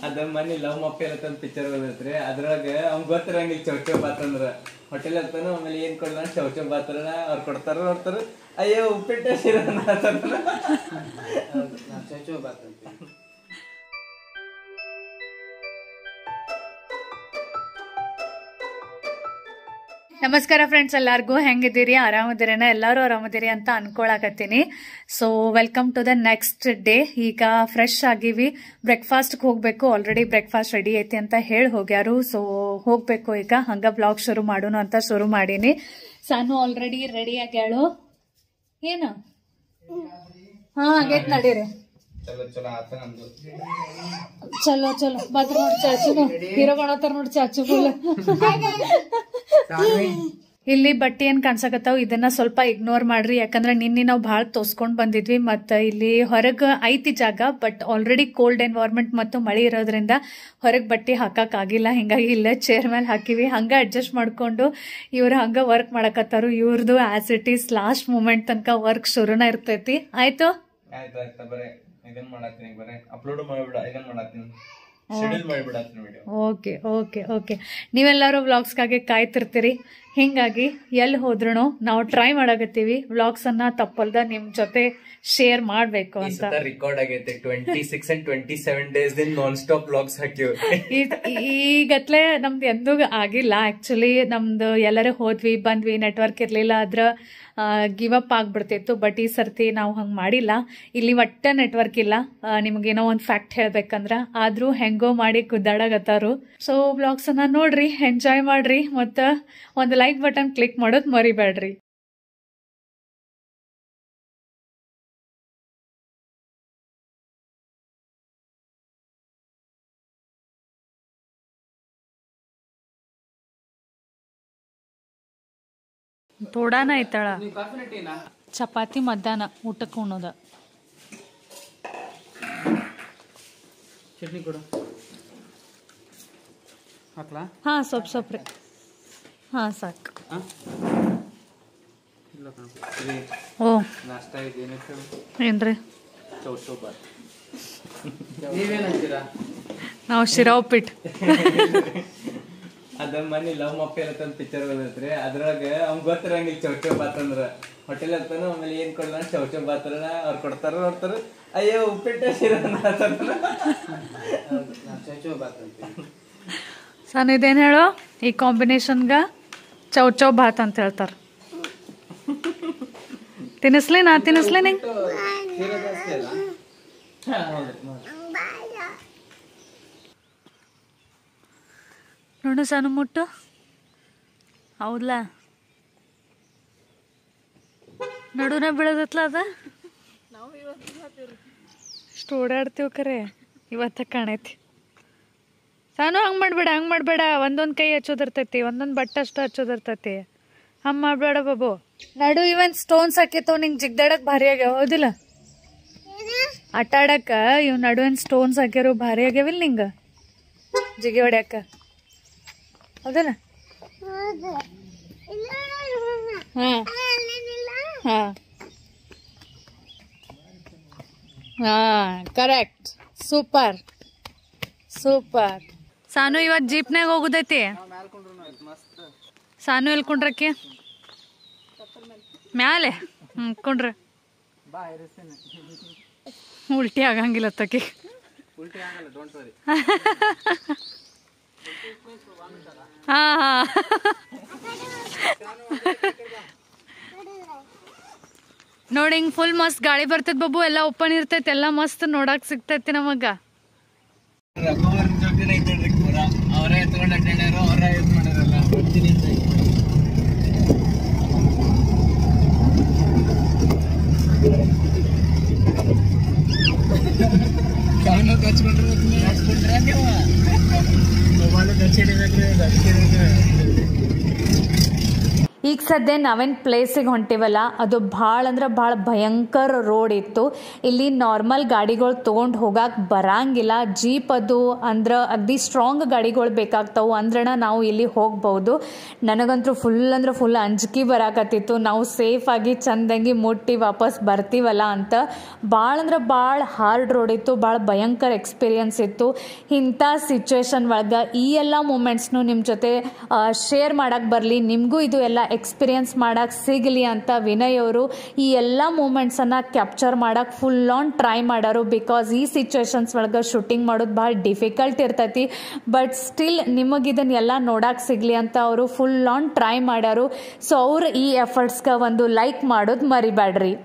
ಅದ ಮನಿ ಲವ್ ಮಪ್ಪಿ ಅಂತ ಪಿಕ್ಚರ್ ಓದೈತ್ರಿ. ಅದ್ರೊಳಗ ಅವ್ನ್ ಗೊತ್ತಿರಂಗಿಲ್ಲ ಚೌಚೌ ಬಾತ್ ಅಂದ್ರ ಹೋಟೆಲ್ ಅಂತಾನು. ಆಮೇಲೆ ಏನ್ ಕೊಡ್ಲ ಚೌಚೌ ಬಾತ್ ಅವ್ರು ಕೊಡ್ತಾರ. ಅಯ್ಯೋ ಉಪ್ಪಿಟ್ಟ ಶಿರ ಚೌಚೌ ಬಾತ್ ಅಂತ. ನಮಸ್ಕಾರ ಫ್ರೆಂಡ್ಸ್, ಎಲ್ಲರಿಗೂ ಹೆಂಗಿದ್ದೀರಿ? ಆರಾಮದಿರೇನ? ಎಲ್ಲರೂ ಆರಾಮದಿರಿ ಅಂತ ಅನ್ಕೊಳಕತ್ತೀನಿ. So welcome to the next day. ಈಗ ಫ್ರೆಶ್ ಆಗಿವಿ, ಬ್ರೇಕ್ಫಾಸ್ಟ್ಗೆ ಹೋಗ್ಬೇಕು. ಆಲ್ರೆಡಿ ಬ್ರೇಕ್ಫಾಸ್ಟ್ ರೆಡಿ ಐತಿ ಅಂತ ಹೇಳಿ ಹೋಗ್ಯಾರು. ಸೊ ಹೋಗ್ಬೇಕು ಈಗ. ಹಂಗ ಬ್ಲಾಗ್ ಶುರು ಮಾಡೋಣ ಅಂತ ಶುರು ಮಾಡೀನಿ. ಸಾನು ಆಲ್ರೆಡಿ ರೆಡಿ ಆಗ್ಯಾಳು. ಏನು ಆಗೈತ್ ನಡೀರಿ. ಚಲೋ ಚಲೋ ಬದ್ರ ನೋಡಿ ಚಾಚುನು ಹೀರೋ ಕಾಣತ್ತಾರ ನೋಡಿ ಚಾಚು ಫುಲ್. ಇಲ್ಲಿ ಬಟ್ಟೆ ಏನ್ ಕಾಣ್ಸಕತ್ತಾವ್ ಇದನ್ನ ಸ್ವಲ್ಪ ಇಗ್ನೋರ್ ಮಾಡ್ರಿ. ಯಾಕಂದ್ರೆ ನಿನ್ನೆ ನಾವು ಭಾಳ ತೋರ್ಸ್ಕೊಂಡ್ ಬಂದಿದ್ವಿ. ಮತ್ತ ಇಲ್ಲಿ ಹೊರಗ್ ಐತಿ ಜಾಗ, ಬಟ್ ಆಲ್ರೆಡಿ ಕೋಲ್ಡ್ ಎನ್ವೈರ್ಮೆಂಟ್ ಮತ್ತು ಮಳಿ ಇರೋದ್ರಿಂದ ಹೊರಗ್ ಬಟ್ಟೆ ಹಾಕಕ್ ಆಗಿಲ್ಲ. ಹಿಂಗಾಗಿ ಇಲ್ಲೇ ಚೇರ್ ಮೇಲೆ ಹಾಕಿವಿ. ಹಂಗ ಅಡ್ಜಸ್ಟ್ ಮಾಡ್ಕೊಂಡು ಇವ್ರು ಹಂಗ ವರ್ಕ್ ಮಾಡಕತ್ತಾರು. ಇವ್ರದ್ದು as it is last moment ತನಕ ವರ್ಕ್ ಶುರುನ ಇರ್ತೈತಿ. ಆಯ್ತು ಇದನ್ ಮಾಡತ್ತೀನಿ, ಬರೇ ಅಪ್ಲೋಡ್ ಮಾಡ್ಬಿಡ, ಇದನ್ ಮಾಡತ್ತೀನಿ, ಶೆಡ್ಯೂಲ್ ಮಾಡ್ಬಿಡತ್ತೀನಿ ವಿಡಿಯೋ. Okay okay okay. ನೀವೆಲ್ಲರೂ ವ್ಲಾಗ್ಸ್ಗಾಗಿ ಕಾಯ್ತಿರ್ತೀರಿ. ಹಿಂಗಾಗಿ ಎಲ್ಲಿ ಹೋದ್ರು ನಾವು ಟ್ರೈ ಮಾಡಕತ್ತೀವಿ ವ್ಲಾಗ್ಸ್ ಅನ್ನ ತಪ್ಪಲ್ದ ನಿಮ್ ಜೊತೆ ಶೇರ್ ಮಾಡ್ಬೇಕು ಅಂತ. ರೆಕಾರ್ಡ್ ಆಗೈತೆ 26 and 27 days non stop vlogs ಹಾಕಿವ್. ಈಗತ್ಲೆ ನಮ್ದು ಎಂದೂ ಆಗಿಲ್ಲ. ಆಕ್ಚುಲಿ ನಮ್ದು ಎಲ್ಲರೂ ಹೋದ್ವಿ ಬಂದ್ವಿ, ನೆಟ್ವರ್ಕ್ ಇರ್ಲಿಲ್ಲ, ಅದ್ರ ಗಿವ್ ಅಪ್ ಆಗ್ಬಿಡ್ತಿತ್ತು. ಬಟ್ ಈ ಸರ್ತಿ ನಾವು ಹಂಗ್ ಮಾಡಿಲ್ಲ. ಇಲ್ಲಿ ಒಟ್ಟ ನೆಟ್ವರ್ಕ್ ಇಲ್ಲ. ನಿಮ್ಗೇನೋ ಒಂದ್ ಫ್ಯಾಕ್ಟ್ ಹೇಳ್ಬೇಕಂದ್ರ ಆದ್ರೂ ಹೆಂಗೋ ಮಾಡಿ ಕುದ್ದಾಡಗತ್ತಾರು. ಸೊ ವ್ಲಾಗ್ಸ್ ಅನ್ನ ನೋಡ್ರಿ, ಎಂಜಾಯ್ ಮಾಡ್ರಿ, ಮತ್ತ ಒಂದು ಲೈಕ್ ಬಟನ್ ಕ್ಲಿಕ್ ಮಾಡೋದ್ ಮರಿಬೇಡ್ರಿ. ತೋಡಾನ ಐತಾಳ. ಚಪಾತಿ ಮಧ್ಯಾಹ್ನ ಊಟಕ್ಕೆ ಉಣ್ಣೋದ. ಚಟ್ನಿ ಕೊಡು. ಹಾಕ್ಲಾ? ಹಾ ಸ್ವಲ್ಪ ರೀ. ಹಾ ಸಾಕು. ಓ ನಾಷ್ಟಾ ಏನ್ರಿ? ಚೌಚೌ ಬಾತ್. ನೀವೇನಂತೀರಾ? ನಾವು ಶಿರಾ ಉಪ್ಪಿಟ್ಟು. ಅದ ಮನಿ ಲವ್ ಮಪ್ಪಿ ಅಂತ ಪಿಕ್ಚರ್ ಓದೈತ್ರಿ. ಅದ್ರೊಳಗ ಅವ್ನ್ ಗೊತ್ತಿರಂಗಿಲ್ಲ ಚೌಚೌ ಬಾತ್ ಅಂದ್ರ ಹೋಟೆಲ್ ಅಂತಾನು. ಆಮೇಲೆ ಏನ್ ಕೊಡ್ಲ ಚೌಚೌ ಬಾತ್ ಅವ್ರು ಕೊಡ್ತಾರ. ಅಯ್ಯೋ ಉಪ್ಪಿಟ್ಟ ಶಿರ ಚೌಚೌ ಬಾತ್ ಅಂತ. ಸನ್ ಇದೇನ್ ಹೇಳು, ಈ ಕಾಂಬಿನೇಷನ್ಗ ಚೌಚೌ ಭಾತ್ ಅಂತ ಹೇಳ್ತಾರ. ತಿನ್ನಿಸ್ಲಿ? ನಾ ತಿನ್ನಿಸ್ಲಿ ನಿಂಗ್? ನೋಡು ಸಣ್ಣ ಮುಟ್ಟು. ಹೌದ್ಲ? ನಡುನ ಬೆಳೆದತ್ಲ ಅದ. ಇಷ್ಟು ಓಡಾಡ್ತೀವಿ ಕರೆ ಇವತ್ತ ಕಾಣೈತಿ. ಸಾನು ಹಂಗ್ ಮಾಡ್ಬೇಡ. ಒಂದೊಂದ್ ಕೈ ಹಚ್ಚೋದಿರ್ತೈತಿ, ಒಂದೊಂದ್ ಬಟ್ಟೆ ಅಷ್ಟು ಹಚ್ಚೋದಿರ್ತೈತಿ. ಹಂಗ್ ಮಾಡ್ಬೇಡ ಬಾಬು. ನಡು ಇವನ್ ಸ್ಟೋನ್ಸ್ ಹಾಕಿತ್ತವ್ ನಿಂಗ್ ಜಿಗ್ದಾಡಕ್ ಭಾರಿ ಆಗ್ಯಾವ. ಹೌದಿಲ್ಲ? ಆಟ ಆಡಕ ಇವ್ ನಡುವನ್ ಸ್ಟೋನ್ಸ್ ಹಾಕ್ಯಾರು, ಭಾರಿ ಆಗ್ಯಾವಿಲ್ ನಿಂಗ ಜಿಗಿ ಹೊಡ್ಯಾಕ. ಹೌದಲ್ಲ? ಹಾ ಕರೆಕ್ಟ್. ಸೂಪರ್. ಸಾನು ಇವತ್ ಜೀಪ್ನಾಗ ಹೋಗುದೈತಿ. ಸಾನು ಎಲ್ ಕುಂಡ್ರಕ್ಕೆ? ಮ್ಯಾಲೆ ಕುಂಡ್ರ. ಉಲ್ಟಿ ಆಗಂಗಿಲ್ಲ ತಕ್ಕಿ. ಹಾ ನೋಡಿ, ಹಿಂಗ್ ಫುಲ್ ಮಸ್ತ್ ಗಾಳಿ ಬರ್ತೈತಿ ಬಾಬು. ಎಲ್ಲಾ ಓಪನ್ ಇರ್ತೈತಿ, ಎಲ್ಲಾ ಮಸ್ತ್ ನೋಡಕ್ ಸಿಗ್ತೈತಿ ನಮಗ. ಅವರೇ ಎತ್ಕೊಂಡ್ ಅಡ್ಡಾಡ್ಯಾರು, ಅವರೇ ಯೂಸ್ ಮಾಡ್ಯಾರಲ್ಲ. ಈಗ ಸದ್ಯ ನಾವೇನು ಪ್ಲೇಸಿಗೆ ಹೊಂಟಿವಲ್ಲ ಅದು ಭಾಳ ಅಂದ್ರೆ ಭಾಳ ಭಯಂಕರ ರೋಡ್ ಇತ್ತು. ಇಲ್ಲಿ ನಾರ್ಮಲ್ ಗಾಡಿಗಳು ತೊಗೊಂಡು ಹೋಗಕ್ಕೆ ಬರಂಗಿಲ್ಲ. ಜೀಪ್ ಅದು ಅಂದ್ರೆ ಅಗ್ದಿ ಸ್ಟ್ರಾಂಗ್ ಗಾಡಿಗಳು ಬೇಕಾಗ್ತಾವೆ ಅಂದ್ರಣ ನಾವು ಇಲ್ಲಿ ಹೋಗ್ಬೋದು. ನನಗಂತೂ ಫುಲ್ ಅಂಜಿಕೆ ಬರಾಕತ್ತಿತ್ತು, ನಾವು ಸೇಫಾಗಿ ಚಂದಂಗಿ ಮುಟ್ಟಿ ವಾಪಸ್ ಬರ್ತೀವಲ್ಲ ಅಂತ. ಭಾಳ ಅಂದ್ರೆ ಭಾಳ ಹಾರ್ಡ್ ರೋಡ್ ಇತ್ತು, ಭಾಳ ಭಯಂಕರ ಎಕ್ಸ್ಪೀರಿಯನ್ಸ್ ಇತ್ತು. ಇಂಥ ಸಿಚುವೇಶನ್ ಒಳಗೆ ಈ ಎಲ್ಲ ಮೂಮೆಂಟ್ಸ್ನು ನಿಮ್ಮ ಜೊತೆ ಶೇರ್ ಮಾಡಕ್ಕೆ ಬರಲಿ, ನಿಮಗೂ ಇದು ಎಲ್ಲ ಎಕ್ಸ್ಪೀರಿಯನ್ಸ್ ಮಾಡಕ್ಕೆ ಸಿಗಲಿ ಅಂತ ವಿನಯ್ ಅವರು ಈ ಎಲ್ಲ ಮೂಮೆಂಟ್ಸನ್ನು ಕ್ಯಾಪ್ಚರ್ ಮಾಡಕ್ಕೆ ಫುಲ್ ಆನ್ ಟ್ರೈ ಮಾಡಾರು. ಬಿಕಾಸ್ ಈ ಸಿಚುವೇಶನ್ಸ್ ಒಳಗೆ ಶೂಟಿಂಗ್ ಮಾಡೋದು ಭಾಳ ಡಿಫಿಕಲ್ಟ್ ಇರ್ತೈತಿ. ಬಟ್ ಸ್ಟಿಲ್ ನಿಮಗೆ ಇದನ್ನೆಲ್ಲ ನೋಡಕ್ಕೆ ಸಿಗಲಿ ಅಂತ ಅವರು ಫುಲ್ ಆನ್ ಟ್ರೈ ಮಾಡ್ಯಾರು. ಸೊ ಅವ್ರು ಈ ಎಫರ್ಟ್ಸ್ಗೆ ಒಂದು ಲೈಕ್ ಮಾಡೋದು ಮರಿಬೇಡ್ರಿ.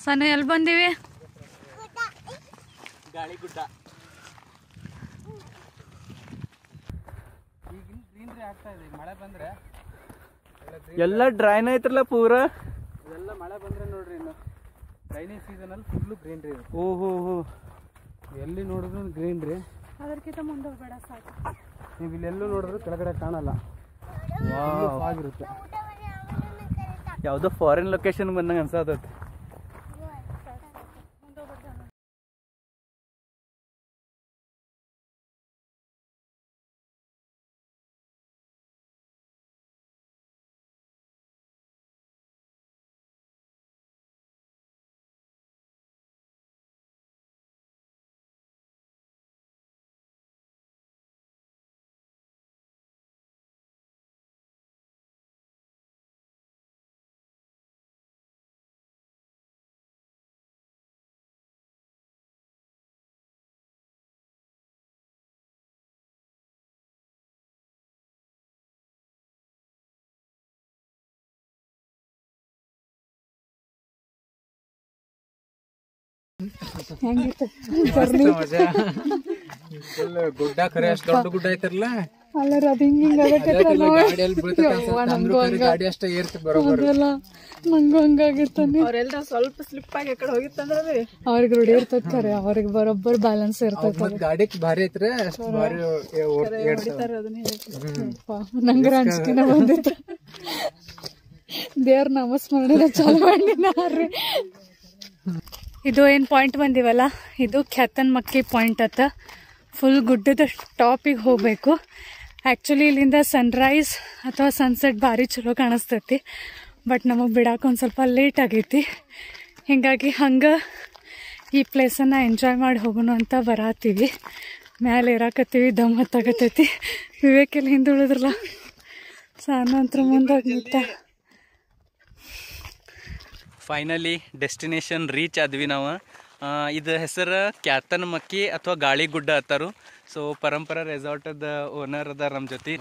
ಸಣ್ಣ ಎಲ್ಲಿ ಬಂದೀವಿ? ಗಾಳಿಗುಡ್ಡ. ಮಳೆ ಬಂದ್ರೆ ಎಲ್ಲ ಡ್ರೈನ್ ಐತ್ರಲ್ಲ ಪೂರ. ಎಲ್ಲ ಮಳೆ ಬಂದ್ರೆ ನೋಡ್ರಿ, ಇನ್ನು ರೈನಿ ಸೀಸನ್ ಅಲ್ಲಿ ಫುಲ್ಲು ಗ್ರೀನ್ರಿ. ಓಹೋ ಎಲ್ಲಿ ನೋಡಿದ್ರು ಗ್ರೀನ್ರಿ. ಅದಕ್ಕಿಂತ ಮುಂದೆ ಹೋಗ್ಬೇಡ ಸಾಕು. ನೀವು ಇಲ್ಲೆಲ್ಲೂ ನೋಡಿದ್ರು ಕೆಳಗಡೆ ಕಾಣಲ್ಲ, ಆಗಿರುತ್ತೆ. ಯಾವುದೋ ಫಾರಿನ್ ಲೊಕೇಶನ್ ಬಂದಂಗೆ ಅನ್ಸತೈತಿ. ಗುಡ್ಡ ಖರೆ ಅಷ್ಟು ದೊಡ್ಡ ಗುಡ್ಡ ಐತಿರಲ್ಲ, ಗಾಡಿ ಅಷ್ಟೇ ಏರ್ತಿ ಬರೋಬರ. ನಂಗೂ ಹಂಗಾಗಿತ್ತ. ಅವ್ರೆಲ್ಲ ಸ್ವಲ್ಪ ಸ್ಲಿಪ್ ಆಗಿ ಕಡೆ ಹೋಗಿತ್ತಂದ್ರೆ ಅವ್ರಿಗೆ ರೂಢಿ ಇರ್ತೈತಿ ಖರೆ, ಅವ್ರಿಗೆ ಬರೋಬ್ಬರ್ ಬ್ಯಾಲೆನ್ಸ್ ಇರ್ತೈತಿ. ಗಾಡಿ ಭಾರಿ ಐತ್ರಿ, ಅಷ್ಟು ಭಾರಿ ನಂಗರ ಅಂಜಿಕೆನ ಬಂದಿತ್ತು. ದೇವ್ರ ನಾಮಸ್ಮರಣೆ ಚಾಲು ಮಾಡಿನಾರ್ರಿ. ಇದು ಏನು ಪಾಯಿಂಟ್ ಬಂದಿವಲ್ಲ, ಇದು ಖ್ಯಾತನ್ ಮಕ್ಕಿ ಪಾಯಿಂಟ್ ಅತ್ತ. ಫುಲ್ ಗುಡ್ಡದ ಟಾಪಿಗೆ ಹೋಗಬೇಕು. ಆ್ಯಕ್ಚುಲಿ ಇಲ್ಲಿಂದ ಸನ್ರೈಸ್ ಅಥವಾ ಸನ್ಸೆಟ್ ಭಾರಿ ಚಲೋ ಕಾಣಿಸ್ತೈತಿ. ಬಟ್ ನಮಗೆ ಬಿಡಕ್ಕೆ ಒಂದು ಸ್ವಲ್ಪ ಲೇಟ್ ಆಗೈತಿ. ಹೀಗಾಗಿ ಹಂಗೆ ಈ ಪ್ಲೇಸನ್ನು ಎಂಜಾಯ್ ಮಾಡಿ ಹೋಗೋಣ ಅಂತ ಬರತ್ತೀವಿ. ಮ್ಯಾಲೆ ಇರಾಕತ್ತೀವಿ, ದಮ್ ಹತ್ತಾಗತ್ತೈತಿ. ವಿವೇಕೆಲ್ಲ ಹಿಂದುಳಿದ್ರಲ್ಲ, ಸಾನಂತರ ಮುಂದಾಗಿ ನಿಂತ. ಫೈನಲಿ ಡೆಸ್ಟಿನೇಷನ್ ರೀಚ್ ಆದ್ವಿ ನಾವು. ಇದು ಹೆಸರು ಕ್ಯಾತನ್ ಮಕ್ಕಿ ಅಥವಾ ಗಾಳಿಗುಡ್ಡ ಅತ್ತಾರು. ಸೊ ಪರಂಪರಾ ರೆಸಾರ್ಟದ ಓನರ್ ಅದಾರ ನಮ್ಮ ಜೊತೆ,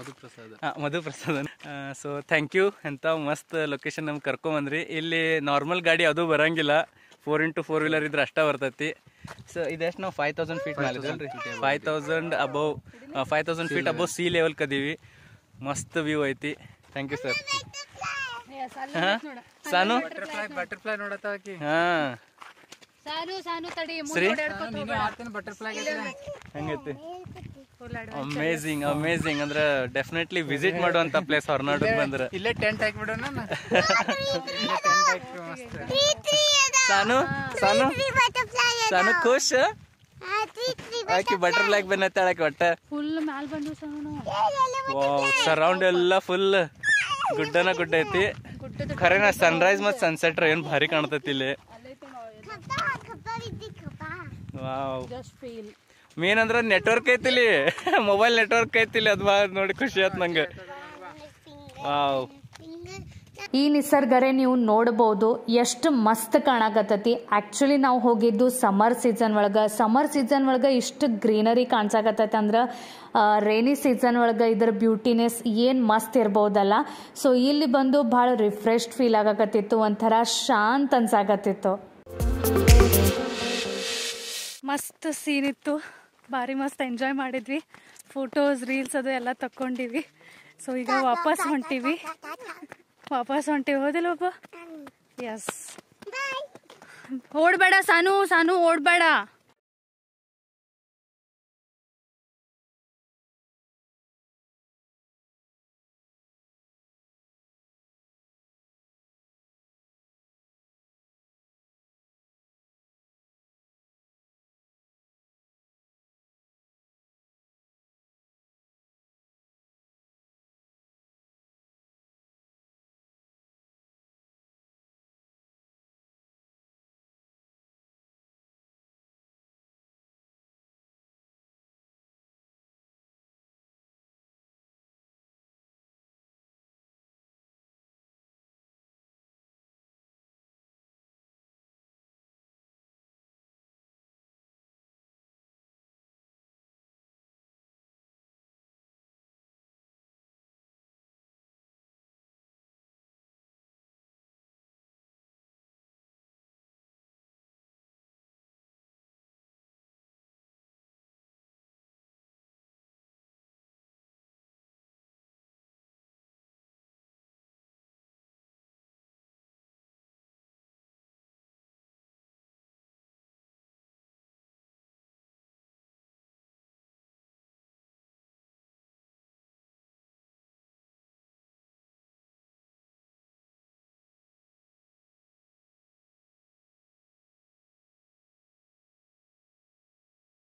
ಮಧುಪ್ರಸಾದ್. So thank you. ಎಂಥ ಮಸ್ತ್ ಲೊಕೇಶನ್ ನಮ್ಗೆ ಕರ್ಕೊಂಬಂದ್ರಿ. ಇಲ್ಲಿ ನಾರ್ಮಲ್ ಗಾಡಿ ಅದು ಬರಂಗಿಲ್ಲ, 4x4 ವೀಲರ್ ಇದ್ರೆ ಅಷ್ಟೇ ಬರ್ತೈತಿ. ಸೊ ಇದೆಷ್ಟು ನಾವು 5000 ಫೀಟ್ ಮೇಲೆ ಅಲ್ರಿ, 5000 ಫೀಟ್ ಅಬೌವ್ ಸಿ ಲೆವೆಲ್ ಕದೀವಿ. ಮಸ್ತ್ ವ್ಯೂ ಐತಿ. Thank you sir. Sanu butterfly ನೋಡತ್ತಾಕಿ. ಹಂಗೈತಿ. Amazing amazing. ಅಂದ್ರೆ ಡೆಫಿನೆಟ್ಲಿ ವಿಸಿಟ್ ಮಾಡುವಂತ ಪ್ಲೇಸ್ ಹೊರನಾಡಕ್ ಬಂದ್ರೆ. ಇಲ್ಲೇ ಟೆಂಟ್ ಹಾಕ್ಬಿಡೋಣ. ಸಾನು ಸಾನು ಸಾನು ಖುಷ್ ಆಕಿ ಬಟರ್ಫ್ಲೈ ಬಂದತ್ತಾಳಕ್ಕೆ ಒಟ್ಟ ಫುಲ್ ಮ್ಯಾಲ್ ಬಂದು ಸಾನು ವಾವ್ ಸರೌಂಡ್ ಎಲ್ಲ ಫುಲ್ ಗುಡ್ಡನ ಗುಡ್ಡ ಐತಿ ಖರೇನ ಸನ್ರೈಸ್ ಮತ್ತು ಸನ್ಸೆಟ್ ಏನ್ ಭಾರಿ ಕಾಣ್ತೈತಿ ಇಲ್ಲಿ ವಾವ್ ಜಸ್ಟ್ ಫೀಲ್ ಮೇನ್ ಅಂದ್ರೆ ನೆಟ್ವರ್ಕ್ ಐತಿಲಿ ಮೊಬೈಲ್ ನೆಟ್ವರ್ಕ್ ಐತಿಲಿ ಅದ್ ನೋಡಿ ಖುಷಿ ಆಯ್ತು ನಂಗೆ ವಾವ್ ಈ ನಿಸರ್ಗರೆ ನೀವು ನೋಡ್ಬೋದು ಎಷ್ಟು ಮಸ್ತ್ ಕಾಣಕತ್ತೈತಿ ಆ್ಯಕ್ಚುಲಿ ನಾವು ಹೋಗಿದ್ದು ಸಮ್ಮರ್ ಸೀಸನ್ ಒಳಗೆ ಇಷ್ಟು ಗ್ರೀನರಿ ಕಾಣಿಸಾಕತ್ತೈತಿ ಅಂದ್ರೆ ರೇನಿ ಸೀಸನ್ ಒಳಗೆ ಇದರ ಬ್ಯೂಟಿನೆಸ್ ಏನು ಮಸ್ತ್ ಇರ್ಬೋದಲ್ಲ ಸೊ ಇಲ್ಲಿ ಬಂದು ಭಾಳ ರಿಫ್ರೆಶ್ಡ್ ಫೀಲ್ ಆಗಕತ್ತಿತ್ತು ಒಂಥರ ಶಾಂತ್ ಅನ್ಸಾಕತ್ತಿತ್ತು ಮಸ್ತ್ ಸೀನ್ ಇತ್ತು ಭಾರಿ ಮಸ್ತ್ ಎಂಜಾಯ್ ಮಾಡಿದ್ವಿ ಫೋಟೋಸ್ ರೀಲ್ಸ್ ಅದು ಎಲ್ಲ ತಕ್ಕೊಂಡಿವಿ ಸೊ ಈಗ ವಾಪಸ್ ಹೊಂಟಿವಿ ಹೋದಿಲ್ಲ ಒಬ್ಬ ಎಸ್ ಓಡ್ಬೇಡ ಸಾನು ಓಡ್ಬೇಡ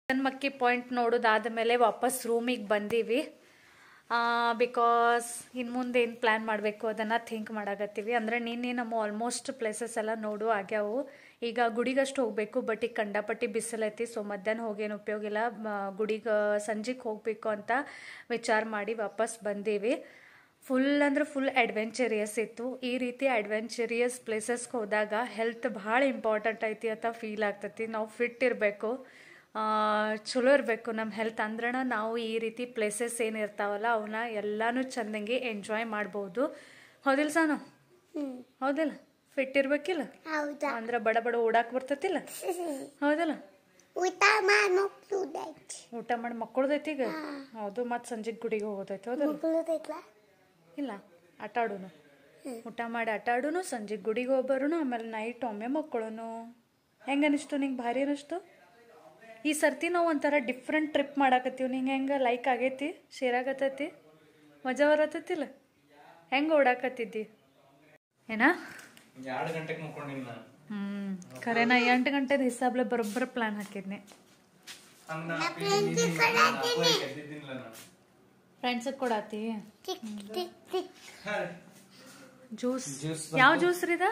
ಮಕ್ಕಿ ಪಾಯಿಂಟ್ ನೋಡೋದಾದ್ಮೇಲೆ ವಾಪಸ್ ರೂಮಿಗೆ ಬಂದೀವಿ ಬಿಕಾಸ್ ಇನ್ನು ಮುಂದೆ ಏನು ಪ್ಲ್ಯಾನ್ ಮಾಡಬೇಕು ಅದನ್ನು ಥಿಂಕ್ ಮಾಡಾಕತ್ತೀವಿ ಅಂದರೆ ನಿನ್ನೆ ನಮ್ಮ ಆಲ್ಮೋಸ್ಟ್ ಪ್ಲೇಸಸ್ ಎಲ್ಲ ನೋಡು ಆಗ್ಯಾವು ಈಗ ಗುಡಿಗಷ್ಟು ಹೋಗಬೇಕು ಬಟ್ ಈಗ ಕಂಡಪಟ್ಟಿ ಬಿಸಿಲೈತಿ ಸೊ ಮಧ್ಯಾಹ್ನ ಹೋಗೇನು ಉಪಯೋಗ ಇಲ್ಲ ಗುಡಿಗೆ ಸಂಜೆಗೆ ಹೋಗಬೇಕು ಅಂತ ವಿಚಾರ ಮಾಡಿ ವಾಪಸ್ ಬಂದೀವಿ ಫುಲ್ ಅಂದ್ರೆ ಫುಲ್ ಅಡ್ವೆಂಚರಿಯಸ್ ಇತ್ತು ಈ ರೀತಿ ಅಡ್ವೆಂಚರಿಯಸ್ ಪ್ಲೇಸಸ್ಗೆ ಹೋದಾಗ ಹೆಲ್ತ್ ಭಾಳ ಇಂಪಾರ್ಟೆಂಟ್ ಐತಿ ಅಂತ ಫೀಲ್ ಆಗ್ತೈತಿ ನಾವು ಫಿಟ್ ಇರಬೇಕು ಚಲೋ ಇರಬೇಕು ನಮ್ಮ ಹೆಲ್ತ್ ಅಂದ್ರೆ ನಾವು ಈ ರೀತಿ ಪ್ಲೇಸಸ್ ಏನಿರ್ತಾವಲ್ಲ ಅವನ್ನ ಎಲ್ಲಾನು ಚಂದಂಗೆ ಎಂಜಾಯ್ ಮಾಡ್ಬೋದು ಹೌದಿಲ್ಲ ಸಾನು ಹೌದಿಲ್ಲ ಫಿಟ್ ಇರ್ಬೇಕಿಲ್ಲ ಅಂದ್ರೆ ಬಡ ಓಡಾಕ್ ಬರ್ತೈತಿಲ್ಲ ಹೌದಲ್ಲ ಊಟ ಮಾಡಿ ಮಕ್ಕಳದೈತಿ ಈಗ ಹೌದು ಮತ್ತೆ ಸಂಜೆಗೆ ಗುಡಿಗೆ ಹೋಗೋದೈತಿ ಹೌದಲ್ಲ ಇಲ್ಲ ಆಟ ಆಡೋನು ಊಟ ಮಾಡಿ ಆಟ ಆಡೋನು ಸಂಜೆಗೆ ಗುಡಿಗೆ ಹೋಗ್ಬರೋನು ಆಮೇಲೆ ನೈಟ್ ಒಮ್ಮೆ ಮಕ್ಕಳನು ಹೆಂಗೆ ಅನಿಸ್ತು ನಿಂಗೆ ಭಾರಿ ಅನಿಸ್ತು ಈ ಸರ್ತಿ ನಾವು ಒಂಥರ ಡಿಫ್ರೆಂಟ್ ಟ್ರಿಪ್ ಮಾಡಾಕತ್ತೀವಿ ನಿಂಗೆ ಹೆಂಗೆ ಲೈಕ್ ಆಗೈತಿ ಶೇರ್ ಆಗತ್ತೈತಿ ಮಜಾ ಬರತ್ತೈತಿಲ್ಲ ಹೆಂಗೆ ಓಡಾಕತ್ತಿದ್ದಿ ಏನಾ 2 ಗಂಟೆಗೆ ಮುಕ್ಕೊಂಡಿನ ಖರೆ ನಾ 8 ಗಂಟೆದ ಹಿಸಾಬ್ಲೆ ಬರೋಬ್ಬರ ಪ್ಲಾನ್ ಹಾಕಿದ್ನಿ ಫ್ರೆಂಡ್ಸ್ ಕೊಡಾತಿ ಜ್ಯೂಸ್ ಯಾವ ಜ್ಯೂಸ್ ರೀ ಇದ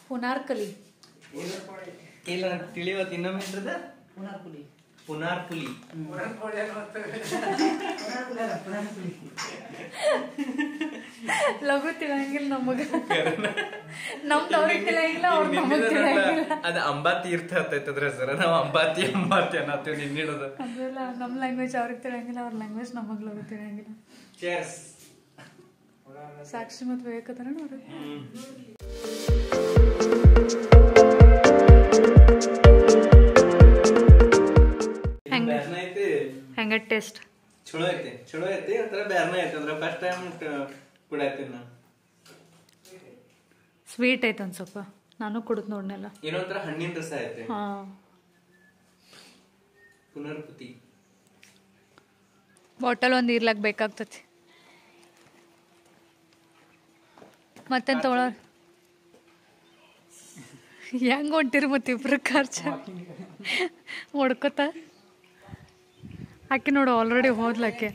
ಪುನಾರ್ಕಲಿ ಇಲ್ಲ ತಿಳಿವತ್ತು ಇನ್ನೊಮ್ಮೆ ಪುನಾರ್ಪುಲಿ ಲಘು ತಿಳಂಗಿಲ್ಲ ನಮಗ ನಮ್ದು ಅವ್ರಿಗೆ ತಿಳಂಗಿಲ್ಲ ಅವ್ರ ನಮಗ್ ತಿಳಂಗಿಲ್ಲ ಅದ ಅಂಬಾ ತೀರ್ಥ ಹತ್ತೈತದ್ರ ಸರ್ ನಾವು ಅಂಬಾತಿ ಅನ್ನತ್ತೀವಿ ನಿನ್ನಿಡೋದು ಅದೆಲ್ಲ ನಮ್ಮ ಲ್ಯಾಂಗ್ವೇಜ್ ಅವ್ರಿಗೆ ತಿಳಂಗಿಲ್ಲ ಅವ್ರ ಲ್ಯಾಂಗ್ವೇಜ್ ನಮಗ್ ಲಘು ತಿಳಂಗಿಲ್ಲ ಸಾಕ್ಷಿ ಮತ್ತು ವಿವೇಕದರ ನೋಡ್ರಿ ಹೆಂಗ ಟೇಸ್ಟ್ ಚಲೋ ಐತಿ ಒಂಥರ ಬ್ಯಾರ್ನ ಐತಿ ಅಂದ್ರೆ ಫಸ್ಟ್ ಟೈಮ್ ಕುಡಾಯ್ತೀನಿ ನಾನು ಸ್ವೀಟ್ ಐತೆ ಒಂದ್ ಸ್ವಲ್ಪ ನಾನು ಕುಡಿದ್ ನೋಡ್ನೆಲ್ಲ ಏನೋ ಒಂಥರ ಹಣ್ಣಿನ ರಸ ಐತೆ ಪುನರ್ಪುತಿ ಬಾಟಲ್ ಒಂದ್ ಇರ್ಲಾಕ್ ಬೇಕಾಗ್ತತಿ ಮತ್ತೇನ್ ತಗೊಳ ಹೆಂಗ್ ಹೊಂಟಿರಿ ಮತ್ತೆ ಇಬ್ರು ಖರ್ಚು ಹೊಡ್ಕೋತ ಆಕೆ ನೋಡು ಆಲ್ರೆಡಿ ಹೋದ್ಲಕ್ಕೆ.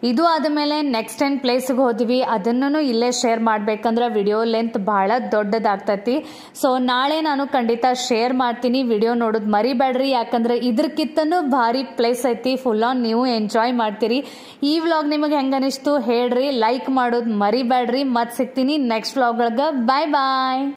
ಇದು ಆದಮೇಲೆ ನೆಕ್ಸ್ಟ್ ಏನು ಪ್ಲೇಸ್ಗೆ ಹೋದ್ವಿ, ಅದನ್ನು ಇಲ್ಲೇ ಶೇರ್ ಮಾಡಬೇಕಂದ್ರೆ ವಿಡಿಯೋ ಲೆಂತ್ ಭಾಳ ದೊಡ್ಡದಾಗ್ತೈತಿ. ಸೊ ನಾಳೆ ನಾನು ಖಂಡಿತ ಶೇರ್ ಮಾಡ್ತೀನಿ, ವಿಡಿಯೋ ನೋಡೋದು ಮರಿಬೇಡ್ರಿ. ಯಾಕಂದ್ರೆ ಇದ್ರಕ್ಕಿಂತನೂ ಭಾರಿ ಪ್ಲೇಸ್ ಐತಿ, ಫುಲ್ ಆನ್ ನೀವು ಎಂಜಾಯ್ ಮಾಡ್ತೀರಿ. ಈ ವ್ಲಾಗ್ ನಿಮಗೆ ಹೆಂಗೆ ಅನಿಸ್ತು ಹೇಳ್ರಿ, ಲೈಕ್ ಮಾಡೋದು ಮರಿಬೇಡ್ರಿ. ಮತ್ತೆ ಸಿಗ್ತೀನಿ ನೆಕ್ಸ್ಟ್ ವ್ಲಾಗ್ ಒಳಗೆ. ಬಾಯ್ ಬಾಯ್.